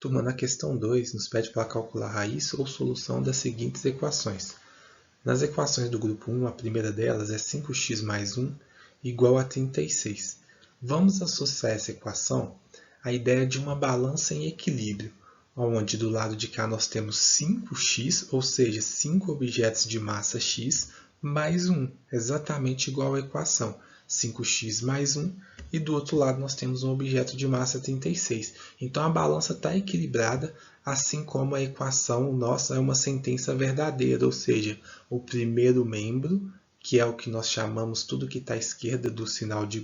Turma, na questão 2, nos pede para calcular a raiz ou solução das seguintes equações. Nas equações do grupo 1, a primeira delas é 5x mais 1 igual a 36. Vamos associar essa equação à ideia de uma balança em equilíbrio, onde do lado de cá nós temos 5x, ou seja, 5 objetos de massa x, mais 1, exatamente igual à equação 5x mais 1, e do outro lado nós temos um objeto de massa 36. Então a balança está equilibrada, assim como a equação nossa é uma sentença verdadeira, ou seja, o primeiro membro, que é o que nós chamamos tudo que está à esquerda do sinal de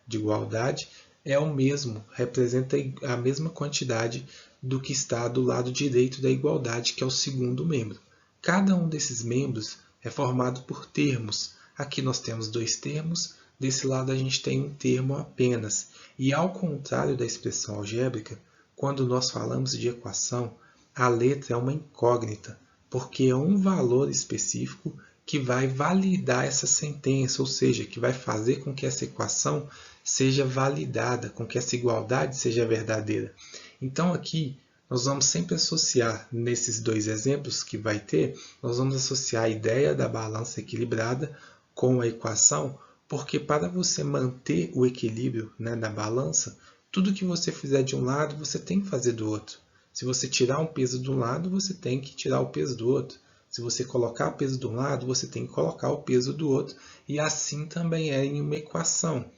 igualdade, é o mesmo, representa a mesma quantidade do que está do lado direito da igualdade, que é o segundo membro. Cada um desses membros é formado por termos. Aqui nós temos dois termos, desse lado a gente tem um termo apenas. E ao contrário da expressão algébrica, quando nós falamos de equação, a letra é uma incógnita, porque é um valor específico que vai validar essa sentença, ou seja, que vai fazer com que essa equação seja validada, com que essa igualdade seja verdadeira. Então aqui nós vamos sempre associar, nesses dois exemplos que vai ter, nós vamos associar a ideia da balança equilibrada com a equação, porque para você manter o equilíbrio, da balança, tudo que você fizer de um lado, você tem que fazer do outro. Se você tirar um peso de um lado, você tem que tirar o peso do outro. Se você colocar o peso de um lado, você tem que colocar o peso do outro. E assim também é em uma equação.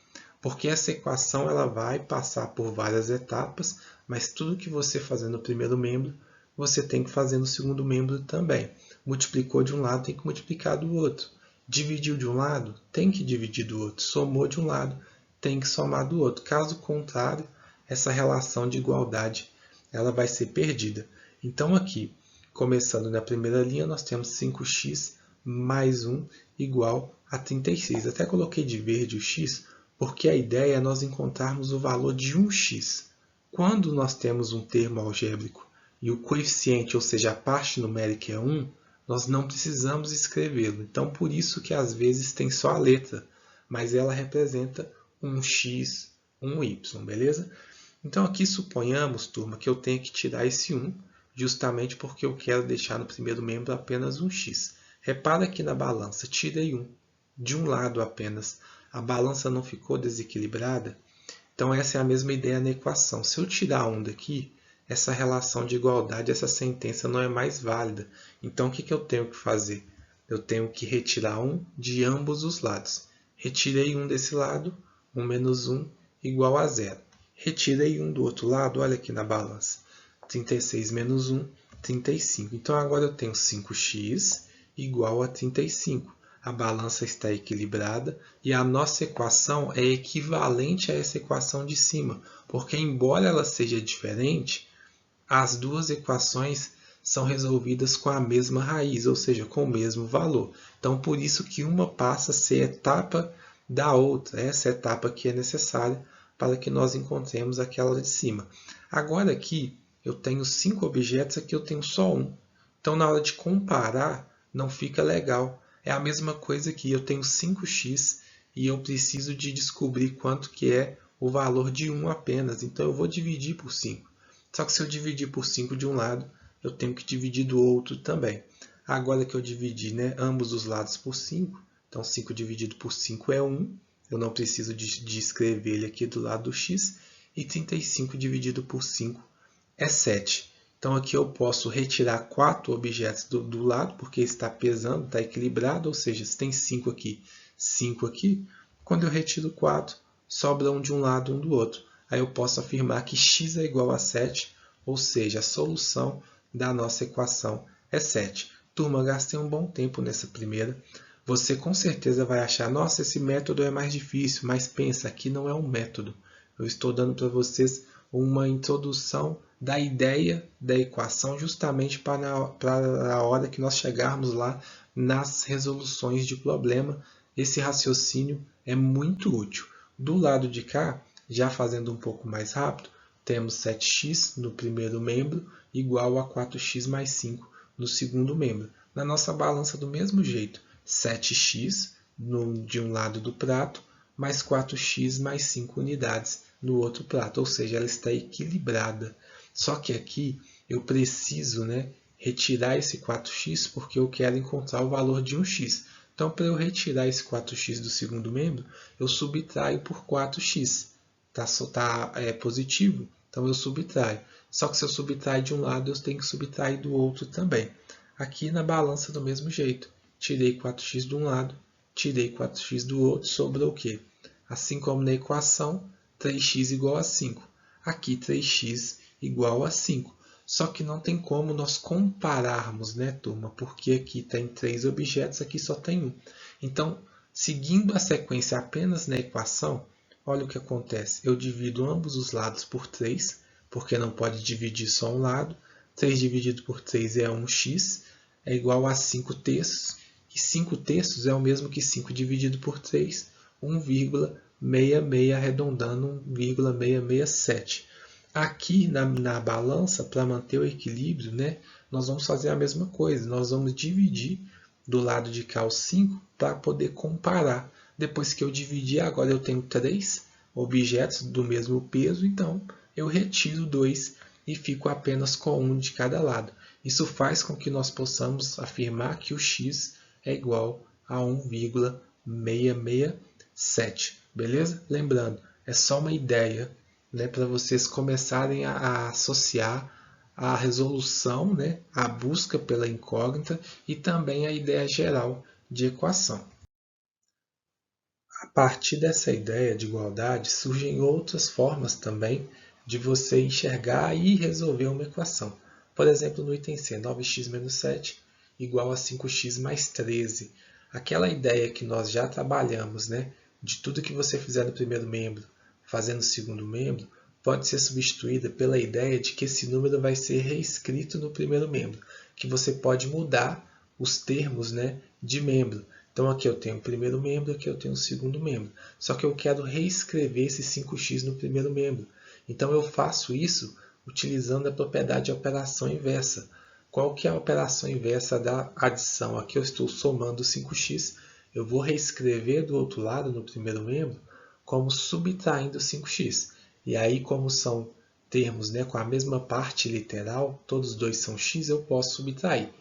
Porque essa equação ela vai passar por várias etapas, mas tudo que você fazer no primeiro membro, você tem que fazer no segundo membro também. Multiplicou de um lado, tem que multiplicar do outro. Dividiu de um lado, tem que dividir do outro. Somou de um lado, tem que somar do outro. Caso contrário, essa relação de igualdade ela vai ser perdida. Então aqui, começando na primeira linha, nós temos 5x mais 1 igual a 36. Até coloquei de verde o x, porque a ideia é nós encontrarmos o valor de 1x. Quando nós temos um termo algébrico e o coeficiente, ou seja, a parte numérica é 1, nós não precisamos escrevê-lo. Então, por isso que às vezes tem só a letra, mas ela representa um x, um y, beleza? Então, aqui suponhamos, turma, que eu tenho que tirar esse 1, justamente porque eu quero deixar no primeiro membro apenas um x. Repara aqui na balança, tirei 1, de um lado apenas. A balança não ficou desequilibrada? Então, essa é a mesma ideia na equação. Se eu tirar 1 daqui, essa relação de igualdade, essa sentença não é mais válida. Então, o que eu tenho que fazer? Eu tenho que retirar 1 de ambos os lados. Retirei 1 desse lado, 1 menos 1 igual a 0. Retirei 1 do outro lado, olha aqui na balança. 36 menos 1, 35. Então, agora eu tenho 5x igual a 35. A balança está equilibrada e a nossa equação é equivalente a essa equação de cima, porque embora ela seja diferente, as duas equações são resolvidas com a mesma raiz, ou seja, com o mesmo valor. Então, por isso que uma passa a ser etapa da outra, essa etapa que é necessária para que nós encontremos aquela de cima. Agora aqui, eu tenho 5 objetos, aqui eu tenho só um. Então, na hora de comparar, não fica legal. É a mesma coisa que eu tenho 5x e eu preciso de descobrir quanto que é o valor de 1 apenas. Então, eu vou dividir por 5. Só que se eu dividir por 5 de um lado, eu tenho que dividir do outro também. Agora que eu dividi ambos os lados por 5, então 5 dividido por 5 é 1. Eu não preciso de escrever ele aqui do lado do x. E 35 dividido por 5 é 7. Então aqui eu posso retirar 4 objetos do lado, porque está pesando, está equilibrado, ou seja, se tem 5 aqui, 5 aqui. Quando eu retiro 4, sobra um de um lado, um do outro. Aí eu posso afirmar que x é igual a 7, ou seja, a solução da nossa equação é 7. Turma, gastei um bom tempo nessa primeira. Você com certeza vai achar, nossa, esse método é mais difícil, mas pensa, aqui não é um método. Eu estou dando para vocês uma introdução da ideia da equação justamente para a hora que nós chegarmos lá nas resoluções de problema. Esse raciocínio é muito útil. Do lado de cá, já fazendo um pouco mais rápido, temos 7x no primeiro membro igual a 4x mais 5 no segundo membro. Na nossa balança do mesmo jeito, 7x de um lado do prato, mais 4x mais 5 unidades no outro prato, ou seja, ela está equilibrada. Só que aqui eu preciso, né, retirar esse 4x porque eu quero encontrar o valor de 1x. Então, para eu retirar esse 4x do segundo membro, eu subtraio por 4x. Tá positivo, então eu subtraio. Só que se eu subtrair de um lado, eu tenho que subtrair do outro também. Aqui na balança do mesmo jeito. Tirei 4x de um lado, tirei 4x do outro, sobrou o quê? Assim como na equação, 3x igual a 5. Aqui 3x igual a 5. Só que não tem como nós compararmos, né, turma? Porque aqui tem 3 objetos, aqui só tem um. Então, seguindo a sequência apenas na equação, olha o que acontece. Eu divido ambos os lados por 3, porque não pode dividir só um lado. 3 dividido por 3 é 1x, é igual a 5 terços. E 5 terços é o mesmo que 5 dividido por 3, 1,66 arredondando 1,667. Aqui na balança, para manter o equilíbrio, né, nós vamos fazer a mesma coisa. Nós vamos dividir do lado de cá os 5 para poder comparar. Depois que eu dividir, agora eu tenho 3 objetos do mesmo peso, então eu retiro 2 e fico apenas com um de cada lado. Isso faz com que nós possamos afirmar que o x é igual a 1,667. Beleza? Lembrando, é só uma ideia, né, para vocês começarem a associar a resolução, né, a busca pela incógnita e também a ideia geral de equação. A partir dessa ideia de igualdade, surgem outras formas também de você enxergar e resolver uma equação. Por exemplo, no item C, 9x menos 7 igual a 5x mais 13. Aquela ideia que nós já trabalhamos, né, de tudo que você fizer no primeiro membro, fazendo no segundo membro, pode ser substituída pela ideia de que esse número vai ser reescrito no primeiro membro, que você pode mudar os termos, né, de membro. Então aqui eu tenho o primeiro membro, aqui eu tenho o segundo membro. Só que eu quero reescrever esse 5x no primeiro membro. Então eu faço isso utilizando a propriedade de operação inversa. Qual que é a operação inversa da adição? Aqui eu estou somando 5x, eu vou reescrever do outro lado, no primeiro membro, como subtraindo 5x. E aí, como são termos, né, com a mesma parte literal, todos dois são x, eu posso subtrair.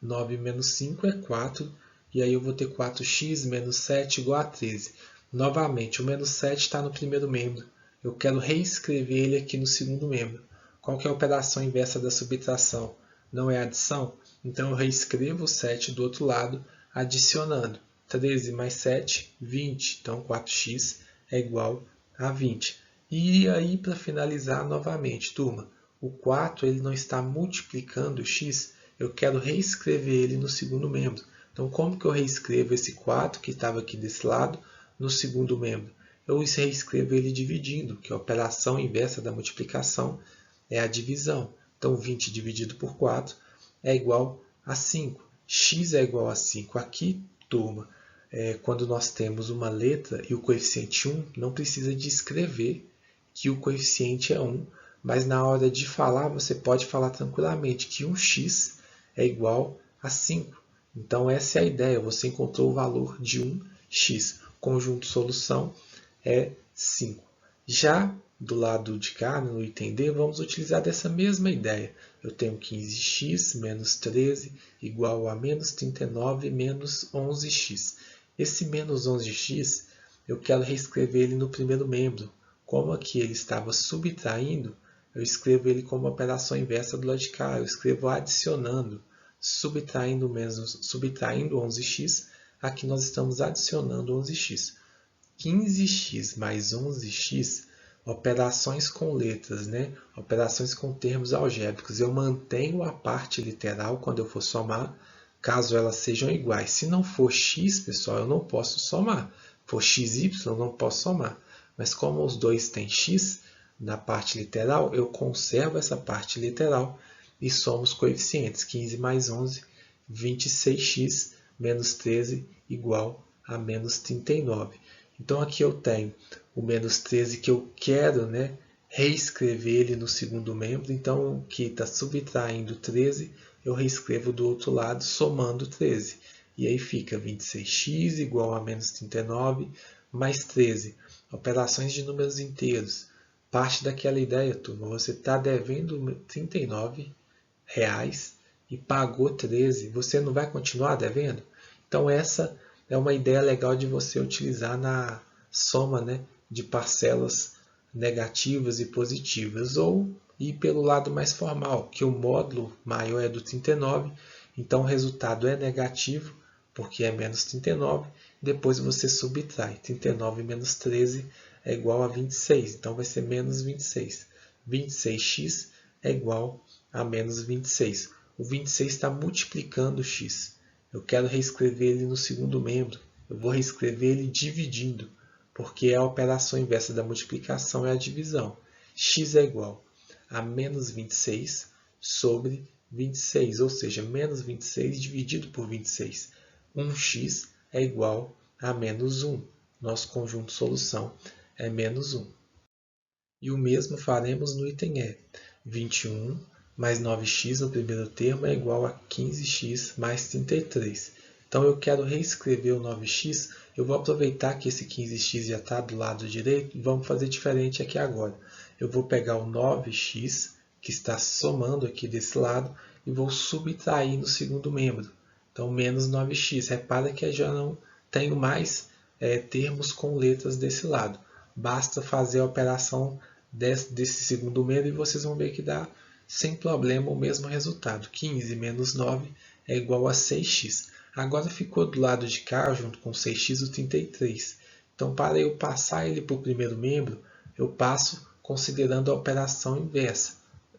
9 menos 5 é 4, e aí eu vou ter 4x menos 7 igual a 13. Novamente, o menos 7 está no primeiro membro. Eu quero reescrever ele aqui no segundo membro. Qual que é a operação inversa da subtração? Não é adição? Então eu reescrevo o 7 do outro lado, adicionando. 13 mais 7, 20. Então 4x é igual a 20. E aí, para finalizar novamente, turma, o 4 ele não está multiplicando o x, eu quero reescrever ele no segundo membro. Então, como que eu reescrevo esse 4 que estava aqui desse lado no segundo membro? Eu reescrevo ele dividindo, que a operação inversa da multiplicação é a divisão. Então, 20 dividido por 4 é igual a 5. X é igual a 5. Aqui, turma, quando nós temos uma letra e o coeficiente 1, não precisa de escrever que o coeficiente é 1, mas na hora de falar, você pode falar tranquilamente que 1x é igual a 5. Então, essa é a ideia. Você encontrou o valor de 1x. Conjunto solução é 5. Já do lado de cá, no item D, vamos utilizar dessa mesma ideia. Eu tenho 15x menos 13 igual a menos 39 menos 11x. Esse menos 11x, eu quero reescrever ele no primeiro membro. Como aqui ele estava subtraindo, eu escrevo ele como operação inversa do lado de cá. Eu escrevo adicionando, subtraindo 11x. Aqui nós estamos adicionando 11x. 15x mais 11x, operações com letras, né? Operações com termos algébricos. Eu mantenho a parte literal quando eu for somar, caso elas sejam iguais. Se não for x, pessoal, eu não posso somar. Se for xy, eu não posso somar. Mas como os dois têm x na parte literal, eu conservo essa parte literal e somo os coeficientes. 15 mais 11, 26x menos 13 igual a menos 39. Então aqui eu tenho o menos 13 que eu quero, né, reescrever ele no segundo membro. Então aqui está subtraindo 13, eu reescrevo do outro lado somando 13. E aí fica 26x igual a menos 39 mais 13. Operações de números inteiros. Parte daquela ideia, turma, você está devendo R$ 39 e pagou 13, você não vai continuar devendo? Então essa é uma ideia legal de você utilizar na soma, né, de parcelas negativas e positivas, ou ir pelo lado mais formal, que o módulo maior é do 39, então o resultado é negativo, porque é menos 39, depois você subtrai, 39 menos 13 é igual a 26, então vai ser menos 26. 26x é igual a menos 26. O 26 está multiplicando o x. Eu quero reescrever ele no segundo membro. Eu vou reescrever ele dividindo, porque a operação inversa da multiplicação é a divisão. X é igual a menos 26 sobre 26, ou seja, menos 26 dividido por 26. 1x é igual a menos 1. Nosso conjunto de solução é menos 1. E o mesmo faremos no item E. 21 mais 9x no primeiro termo é igual a 15x mais 33. Então eu quero reescrever o 9x, eu vou aproveitar que esse 15x já está do lado direito e vamos fazer diferente aqui agora. Eu vou pegar o 9x, que está somando aqui desse lado, e vou subtrair no segundo membro. Então menos 9x. Repara que eu já não tenho mais termos com letras desse lado. Basta fazer a operação desse segundo membro e vocês vão ver que dá sem problema o mesmo resultado. 15 menos 9 é igual a 6x. Agora ficou do lado de cá, junto com 6x, o 33. Então, para eu passar ele para o primeiro membro, eu passo considerando a operação inversa.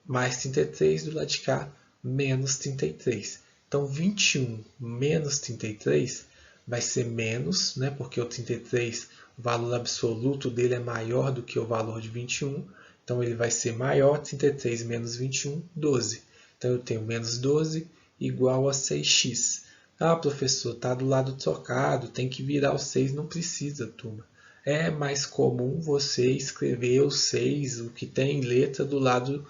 Mais 33 do lado de cá, menos 33. Então, 21 menos 33 vai ser menos, né, porque o 33, o valor absoluto dele é maior do que o valor de 21. Então, ele vai ser maior, 33 menos 21, 12. Então, eu tenho menos 12 igual a 6x. Ah, professor, está do lado trocado, tem que virar o 6. Não precisa, turma. É mais comum você escrever o 6, o que tem letra, do lado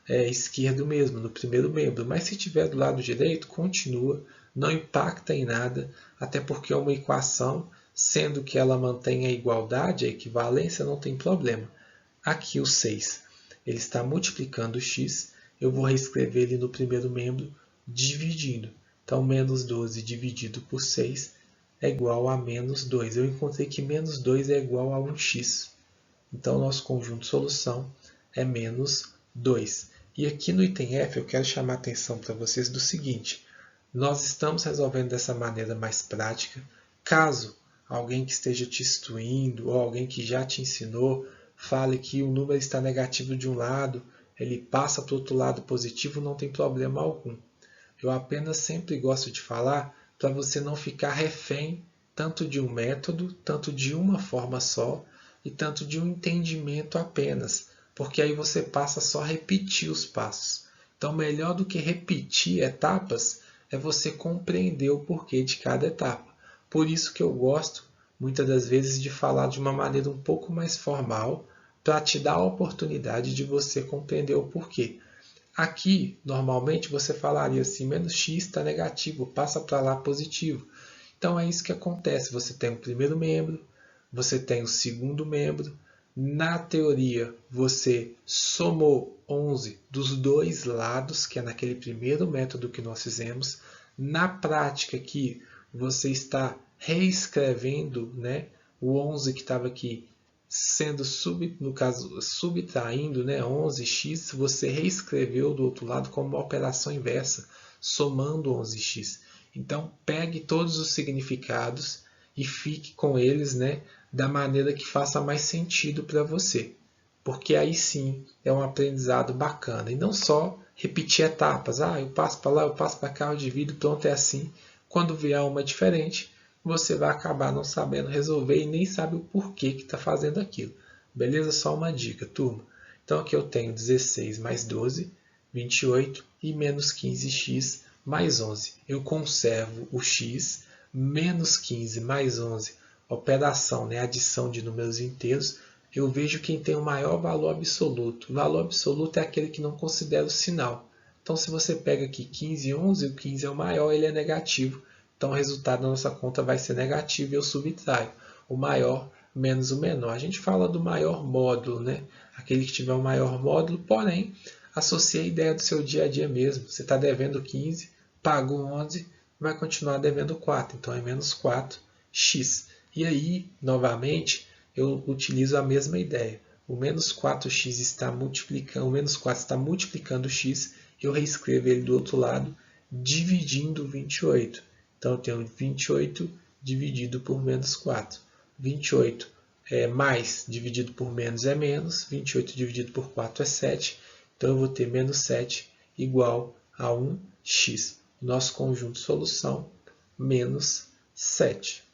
esquerdo mesmo, no primeiro membro. Mas se tiver do lado direito, continua, não impacta em nada, até porque é uma equação, sendo que ela mantém a igualdade, a equivalência, não tem problema. Aqui o 6, ele está multiplicando o x, eu vou reescrever ele no primeiro membro, dividindo. Então, menos 12 dividido por 6 é igual a menos 2. Eu encontrei que menos 2 é igual a 1x. Então, nosso conjunto de solução é menos 2. E aqui no item F eu quero chamar a atenção para vocês do seguinte. Nós estamos resolvendo dessa maneira mais prática. Caso alguém que esteja te instruindo ou alguém que já te ensinou fale que o número está negativo de um lado, ele passa para o outro lado positivo, não tem problema algum. Eu apenas sempre gosto de falar para você não ficar refém tanto de um método, tanto de uma forma só e tanto de um entendimento apenas, porque aí você passa só a repetir os passos. Então, melhor do que repetir etapas é você compreender o porquê de cada etapa. Por isso que eu gosto, muitas das vezes, de falar de uma maneira um pouco mais formal, para te dar a oportunidade de você compreender o porquê. Aqui, normalmente, você falaria assim, menos x está negativo, passa para lá positivo. Então, é isso que acontece. Você tem o primeiro membro, você tem o segundo membro. Na teoria, você somou 11 dos dois lados, que é naquele primeiro método que nós fizemos. Na prática aqui, você está reescrevendo, né, o 11 que estava aqui, sendo, no caso, subtraindo, né, 11x, você reescreveu do outro lado como uma operação inversa, somando 11x. Então, pegue todos os significados e fique com eles, né, da maneira que faça mais sentido para você. Porque aí sim é um aprendizado bacana. E não só repetir etapas. Ah, eu passo para lá, eu passo para cá, eu divido, pronto, é assim. Quando vier uma diferente, você vai acabar não sabendo resolver e nem sabe o porquê que está fazendo aquilo. Beleza? Só uma dica, turma. Então aqui eu tenho 16 mais 12, 28 e menos 15x mais 11. Eu conservo o x, menos 15 mais 11, operação, né, adição de números inteiros. Eu vejo quem tem o maior valor absoluto. O valor absoluto é aquele que não considera o sinal. Então, se você pega aqui 15 e 11, o 15 é o maior, ele é negativo. Então, o resultado da nossa conta vai ser negativo e eu subtraio o maior menos o menor. A gente fala do maior módulo, né? aquele que tiver o maior módulo, porém, associe a ideia do seu dia a dia mesmo. Você está devendo 15, pagou 11, vai continuar devendo 4, então é menos 4x. E aí, novamente, eu utilizo a mesma ideia. O menos 4x está multiplicando, o menos 4 está multiplicando x, eu reescrevo ele do outro lado, dividindo 28. Então, eu tenho 28 dividido por menos 4. 28 mais dividido por menos é menos, 28 dividido por 4 é 7. Então, eu vou ter menos 7 igual a 1x. Nosso conjunto solução, menos 7.